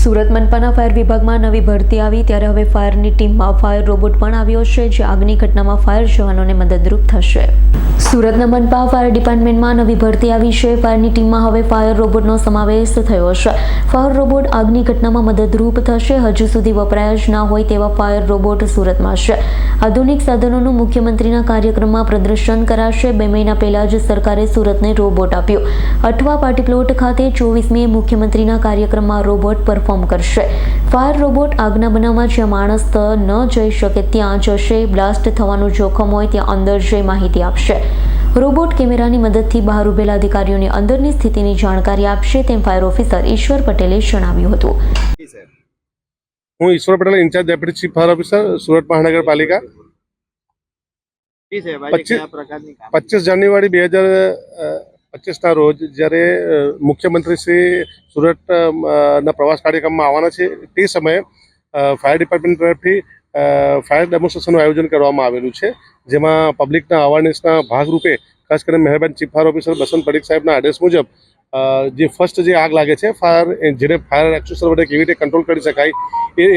Surat મનપાના fire વિભાગમાં નવી ભરતી આવી ત્યારે હવે ફાયરની ટીમમાં ફાયર રોબોટ પણ આવ્યો છે, જે આગની ઘટનામાં ફાયર જવાનોને મદદરૂપ થશે. સુરતના મનપા ફાયર ડિપાર્ટમેન્ટમાં નવી ભરતી આવી છે. ફાયરની ટીમમાં હવે ફાયર રોબોટનો સમાવેશ થયો છે. ફાયર રોબોટ આગની ઘટનામાં મદદરૂપ થશે. હજુ સુધી વપરાયા જ ના હોય તેવા ફાયર રોબોટ સુરતમાં છે. આધુનિક સાધનોનું મુખ્યમંત્રીના કાર્યક્રમમાં પ્રદર્શન કરાશે. 2 મહિના પહેલા જ સરકારે સુરતને રોબોટ આપ્યો. અઠવા પાર્ટી પ્લોટ ખાતે 24મીએ મુખ્યમંત્રીના કાર્યક્રમમાં રોબોટ પરફોર્મ કરશે. ફાયર રોબોટ આગના બનાવમાં જ્યાં માણસ ન જઈ શકે ત્યાં જશે. બ્લાસ્ટ થવાનું જોખમ હોય ત્યાં અંદર જઈ માહિતી આપશે. રોબોટ કેમેરાની મદદથી બહાર ઉભેલા અધિકારીઓની અંદરની સ્થિતિની જાણકારી આપશે, તેમ ફાયર ઓફિસર ઈશ્વર પટેલે જણાવ્યું હતું. હું Ishwar Patel, incharge deputy chief fire officer, Surat મહાનગરપાલિકા. 25 જાન્યુઆરી 2025ના રોજ જ્યારે મુખ્યમંત્રી શ્રી સુરતના પ્રવાસ કાર્યક્રમમાં આવવાના છે, તે સમયે ફાયર ડિપાર્ટમેન્ટ તરફથી ફાયર ડેમોન્સ્ટ્રેશનનું આયોજન કરવામાં આવેલું છે, જેમાં પબ્લિકના અવેરનેસના ભાગરૂપે ખાસ કરીને મહેરબાન chief fire officer Basant Parikh સાહેબના આદેશ મુજબ જે ફર્સ્ટ જે આગ લાગે છે, જેને ફાયર એક્સ્ટિંગ્વિશર વડે કેવી રીતે કંટ્રોલ કરી શકાય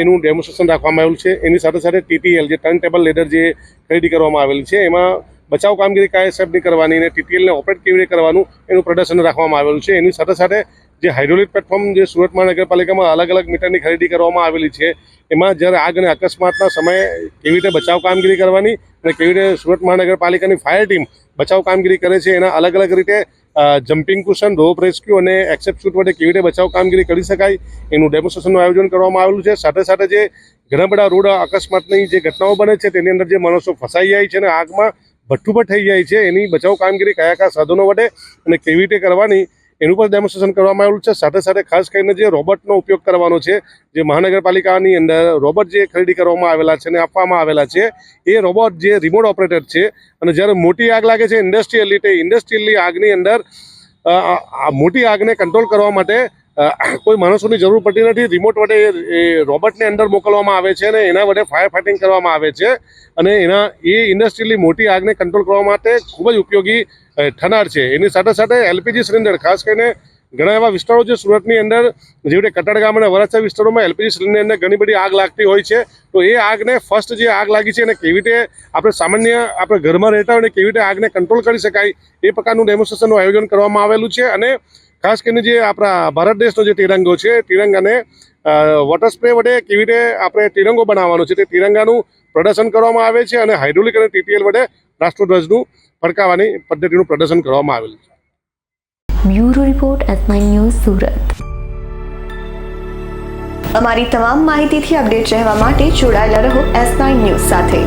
એનું ડેમોન્સ્ટ્રેશન રાખવામાં આવેલું છે. એની સાથે સાથે TTL જે ટર્ન ટેબલ લેડર જે ખરીદી કરવામાં આવેલી છે, એમાં બચાવ કામગીરી કયા હિસાબની કરવાની અને TTLને ઓપરેટ કેવી રીતે કરવાનું એનું પ્રદર્શન રાખવામાં આવેલું છે. એની સાથે સાથે જે હાઇડ્રોલિક પ્લેટફોર્મ જે સુરત મહાનગરપાલિકામાં અલગ અલગ મીટરની ખરીદી કરવામાં આવેલી છે, એમાં જ્યારે આગ અને અકસ્માતના સમયે કેવી રીતે બચાવ કામગીરી કરવાની અને કેવી રીતે સુરત મહાનગરપાલિકાની ફાયર ટીમ બચાવ કામગીરી કરે છે, એના અલગ અલગ રીતે જમ્પિંગ કુશન, રોપ રેસ્ક્યુ અને એક્સેપ્ટ શૂટ વડે કેવી રીતે બચાવ કામગીરી કરી શકાય એનું ડેમોન્સ્ટ્રેશનનું આયોજન કરવામાં આવેલું છે. સાથે સાથે જે ઘણા બધા રોડ અકસ્માતની જે ઘટનાઓ બને છે, તેની અંદર જે માણસો ફસાઈ જાય છે અને આગમાં ભઠ્ઠું પર થઈ જાય છે, એની બચાવ કામગીરી કયા કયા સાધનો વડે અને કેવી રીતે કરવાની એનું પણ ડેમોન્સ્ટ્રેશન કરવામાં આવેલું છે. સાથે સાથે ખાસ કરીને જે રોબોટનો ઉપયોગ કરવાનો છે, જે મહાનગરપાલિકાની અંદર રોબોટ જે ખરીદી કરવામાં આવેલા છે અને આપવામાં આવેલા છે, એ રોબોટ જે રિમોટ ઓપરેટેડ છે અને જ્યારે મોટી આગ લાગે છે ઇન્ડસ્ટ્રીયલી આગની અંદર મોટી આગને કંટ્રોલ કરવા માટે કોઈ માણસોની જરૂર પડતી નથી. રિમોટ વડે એ રોબોટને અંદર મોકલવામાં આવે છે અને એના વડે ફાયર ફાઇટિંગ કરવામાં આવે છે અને એ ઇન્ડસ્ટ્રીયલી મોટી આગને કંટ્રોલ કરવા માટે ખૂબ જ ઉપયોગી થનાર છે. એની સાથે સાથે LPG સિલિન્ડર, ખાસ કરીને ઘણા એવા વિસ્તારો છે સુરતની અંદર, જેવી રીતે કતારગામ અને વરાછા વિસ્તારોમાં LPG સિલિન્ડરની અંદર ઘણી બધી આગ લાગતી હોય છે. તો એ આગને ફર્સ્ટ જે આગ લાગી છે એને કેવી રીતે આપણે ઘરમાં રહેતા હોય કેવી રીતે આગને કંટ્રોલ કરી શકાય એ પ્રકારનું ડેમોન્સ્ટ્રેશનનું આયોજન કરવામાં આવેલું છે. અને ખાસ કરીને જે આપણા ભારત દેશનો જે તિરંગો છે, તિરંગાને વોટર સ્પ્રે વડે કેવી રીતે આપણે તિરંગો બનાવવાનો છે, તે તિરંગાનું પ્રદર્શન કરવામાં આવે છે અને હાઇડ્રોલિક અને TTL વડે રાષ્ટ્રધ્વજનું ફરકાવવાની પદ્ધતિનું પ્રદર્શન કરવામાં આવેલું છે. Bureau report S9 news Surat. અમારી તમામ માહિતીથી અપડેટ રહેવા માટે જોડાયેલા રહો S9 ન્યૂઝ સાથે.